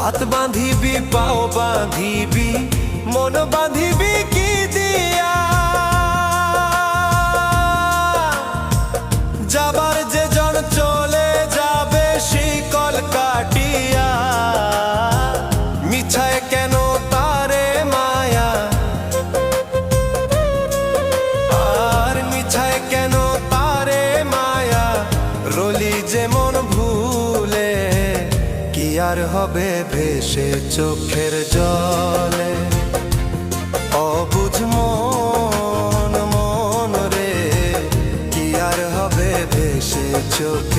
হাত বাঁধিবি পাও বাঁধিবি মন বাঁধিবি কি দিয়া যাবার যে জন চলে যাবে শিকল কাটিয়া মিছায় কেন তারে মায়া আর মিছায় কেন তারে মায়া রলি যেমন ভুলে কি আর হবে ভেসে চোখের জলে অবুঝ মন মন রে কি আর হবে ভেসে চোখ